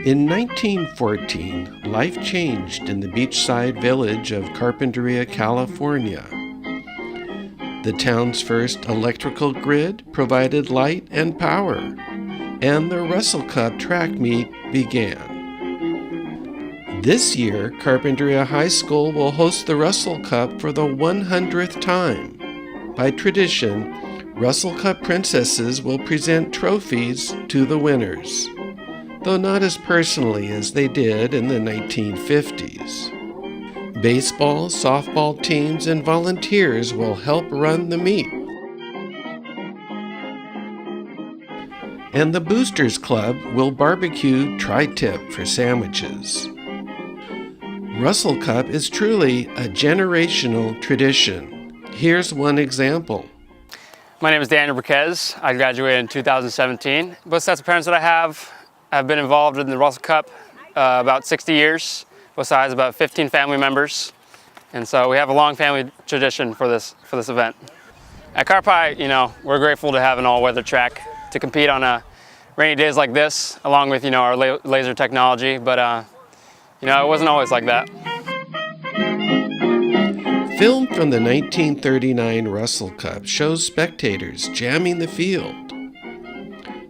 In 1914, life changed in the beachside village of Carpinteria, California. The town's first electrical grid provided light and power, and the Russell Cup track meet began. This year, Carpinteria High School will host the Russell Cup for the 100th time. By tradition, Russell Cup princesses will present trophies to the winners, though not as personally as they did in the 1950s. Baseball, softball teams, and volunteers will help run the meet. And the Boosters Club will barbecue tri-tip for sandwiches. Russell Cup is truly a generational tradition. Here's one example. My name is Daniel Burquez. I graduated in 2017. Both sets of parents that I have been involved in the Russell Cup about 60 years. Besides about 15 family members, and so we have a long family tradition for this event. At Carpi, we're grateful to have an all-weather track to compete on rainy days like this, along with our laser technology. But it wasn't always like that. Film from the 1939 Russell Cup shows spectators jamming the field.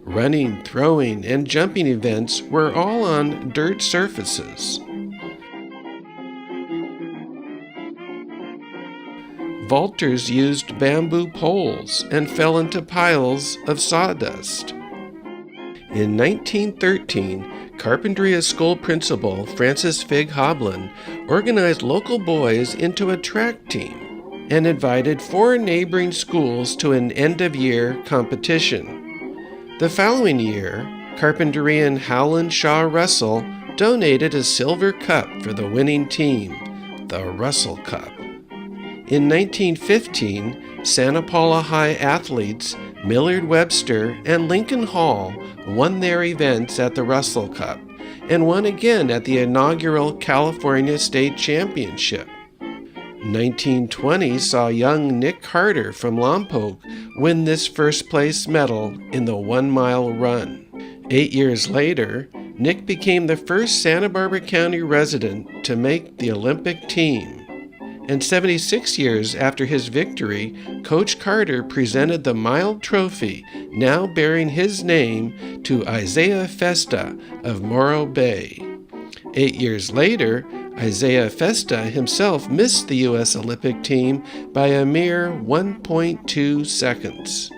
Running, throwing, and jumping events were all on dirt surfaces. Vaulters used bamboo poles and fell into piles of sawdust. In 1913, Carpinteria School principal Francis Fig Hoblin organized local boys into a track team and invited 4 neighboring schools to an end-of-year competition. The following year, Carpinterian Howland Shaw Russell donated a silver cup for the winning team, the Russell Cup. In 1915, Santa Paula High athletes Millard Webster and Lincoln Hall won their events at the Russell Cup and won again at the inaugural California State Championship. 1920 saw young Nick Carter from Lompoc win this first-place medal in the 1-mile run. 8 years later, Nick became the first Santa Barbara County resident to make the Olympic team. And 76 years after his victory, Coach Carter presented the Mild Trophy, now bearing his name, to Isaiah Festa of Morro Bay. 8 years later, Isaiah Festa himself missed the U.S. Olympic team by a mere 1.2 seconds.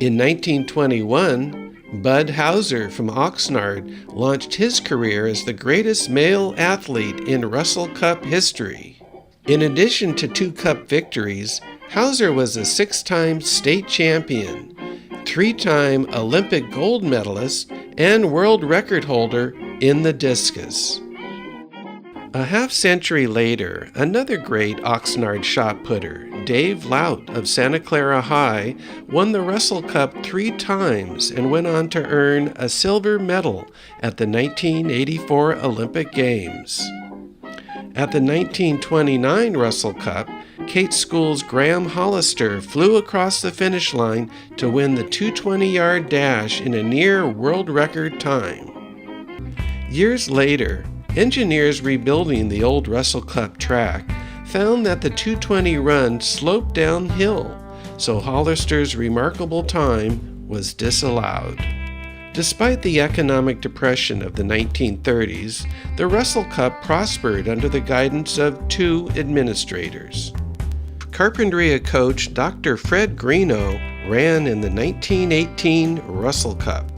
In 1921, Bud Hauser from Oxnard launched his career as the greatest male athlete in Russell Cup history. In addition to 2 Cup victories, Hauser was a 6-time state champion, 3-time Olympic gold medalist, and world record holder in the discus. A half-century later, another great Oxnard shot putter, Dave Lout of Santa Clara High, won the Russell Cup 3 times and went on to earn a silver medal at the 1984 Olympic Games. At the 1929 Russell Cup, Kate School's Graham Hollister flew across the finish line to win the 220-yard dash in a near world record time. Years later, engineers rebuilding the old Russell Cup track found that the 220 run sloped downhill, so Hollister's remarkable time was disallowed. Despite the economic depression of the 1930s, the Russell Cup prospered under the guidance of 2 administrators. Carpinteria coach Dr. Fred Greeno ran in the 1918 Russell Cup.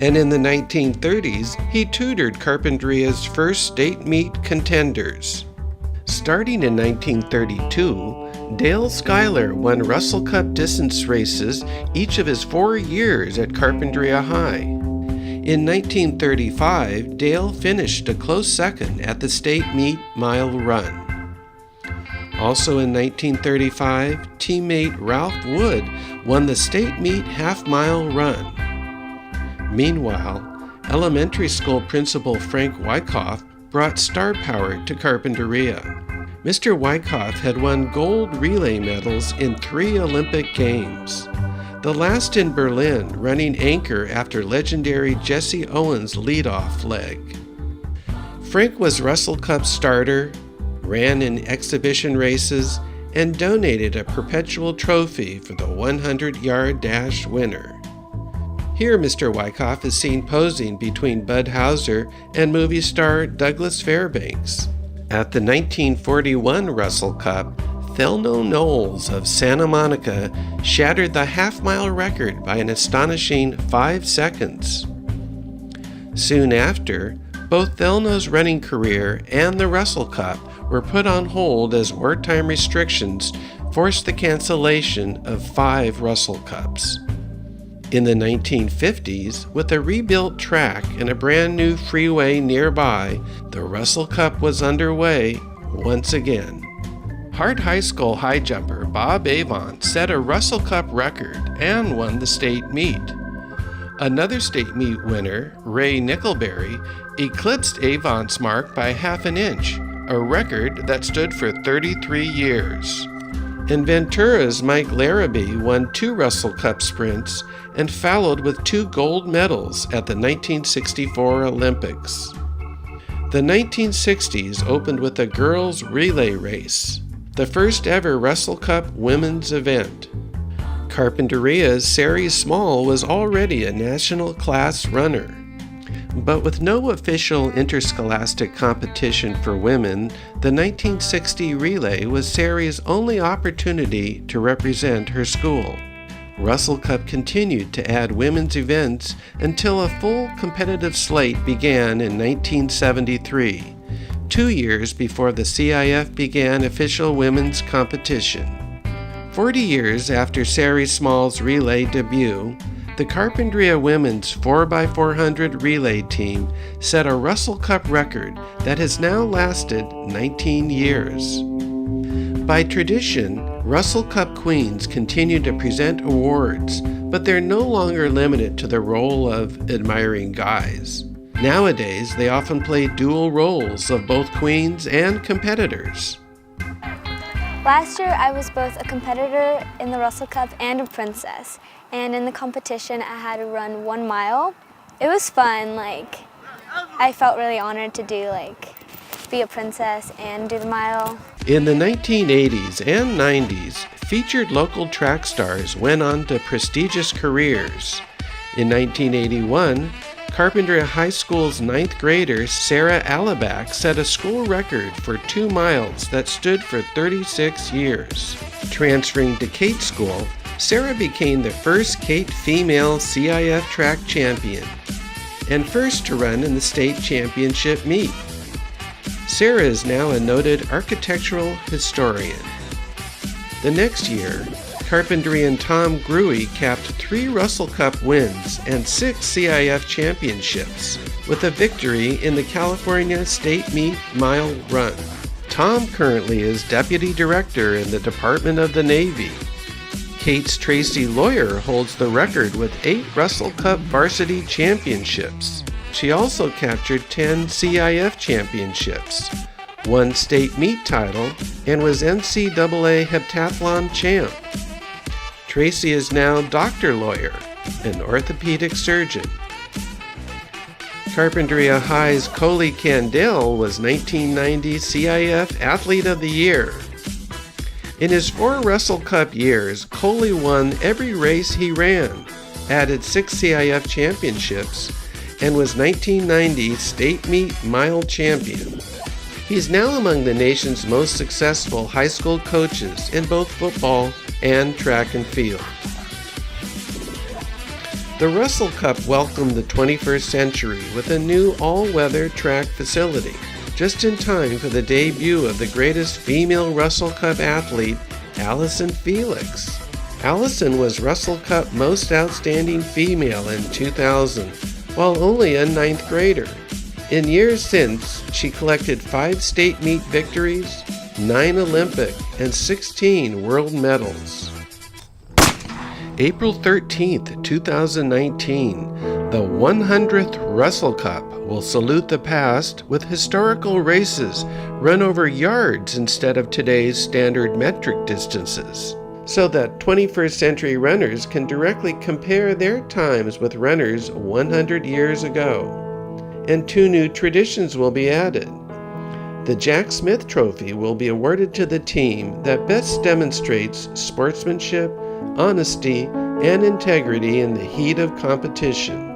And in the 1930s, he tutored Carpinteria's first state meet contenders. Starting in 1932, Dale Schuyler won Russell Cup distance races each of his 4 years at Carpinteria High. In 1935, Dale finished a close second at the state meet mile run. Also in 1935, teammate Ralph Wood won the state meet half-mile run. Meanwhile, elementary school principal Frank Wyckoff brought star power to Carpinteria. Mr. Wyckoff had won gold relay medals in 3 Olympic Games. the last in Berlin, running anchor after legendary Jesse Owens' leadoff leg. Frank was Russell Cup starter, ran in exhibition races, and donated a perpetual trophy for the 100-yard dash winner. Here Mr. Wyckoff is seen posing between Bud Hauser and movie star Douglas Fairbanks. At the 1941 Russell Cup, Thelno Knowles of Santa Monica shattered the half-mile record by an astonishing 5 seconds. Soon after, both Thelno's running career and the Russell Cup were put on hold as wartime restrictions forced the cancellation of 5 Russell Cups. In the 1950s, with a rebuilt track and a brand new freeway nearby, the Russell Cup was underway once again. Hart High School high jumper Bob Avant set a Russell Cup record and won the state meet. Another state meet winner, Ray Nickelberry, eclipsed Avant's mark by half an inch, a record that stood for 33 years. And Ventura's Mike Larrabee won 2 Russell Cup sprints and followed with 2 gold medals at the 1964 Olympics. The 1960s opened with a girls' relay race, the first ever Russell Cup women's event. Carpinteria's Sari Small was already a national class runner. But with no official interscholastic competition for women, the 1960 relay was Sari's only opportunity to represent her school. Russell Cup continued to add women's events until a full competitive slate began in 1973, 2 years before the CIF began official women's competition. 40 years after Sari Small's relay debut, the Carpinteria women's 4x400 relay team set a Russell Cup record that has now lasted 19 years. By tradition, Russell Cup queens continue to present awards, but they're no longer limited to the role of admiring guys. Nowadays, they often play dual roles of both queens and competitors. Last year, I was both a competitor in the Russell Cup and a princess. And in the competition, I had to run 1 mile. It was fun. I felt really honored to be a princess and do the mile. In the 1980s and 90s, featured local track stars went on to prestigious careers. In 1981, Carpinteria High School's 9th grader Sarah Alabac set a school record for 2 miles that stood for 36 years. Transferring to Kate School, Sarah became the first Kate female CIF track champion and first to run in the state championship meet. Sarah is now a noted architectural historian. The next year, Carpinterian Tom Gruey capped 3 Russell Cup wins and 6 CIF championships with a victory in the California State Meet Mile Run. Tom currently is Deputy Director in the Department of the Navy. Kate's Tracy Lawyer holds the record with 8 Russell Cup varsity championships. She also captured 10 CIF championships, won state meet title, and was NCAA heptathlon champ. Tracy is now Dr. Lawyer, an orthopedic surgeon. Carpinteria High's Coley Candell was 1990 CIF Athlete of the Year. In his 4 Russell Cup years, Coley won every race he ran, added 6 CIF championships, and was 1990 State Meet Mile Champion. He's now among the nation's most successful high school coaches in both football and track and field. The Russell Cup welcomed the 21st century with a new all-weather track facility, just in time for the debut of the greatest female Russell Cup athlete, Allison Felix. Allison was Russell Cup Most Outstanding Female in 2000, while only a 9th grader. In years since, she collected 5 state meet victories, 9 Olympic, and 16 world medals. April 13th, 2019, the 100th Russell Cup will salute the past with historical races run over yards instead of today's standard metric distances. so that 21st century runners can directly compare their times with runners 100 years ago. And 2 new traditions will be added. The Jack Smith Trophy will be awarded to the team that best demonstrates sportsmanship, honesty, and integrity in the heat of competition.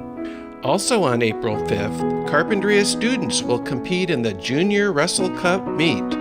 Also on April 5th, Carpinteria students will compete in the Junior Russell Cup meet.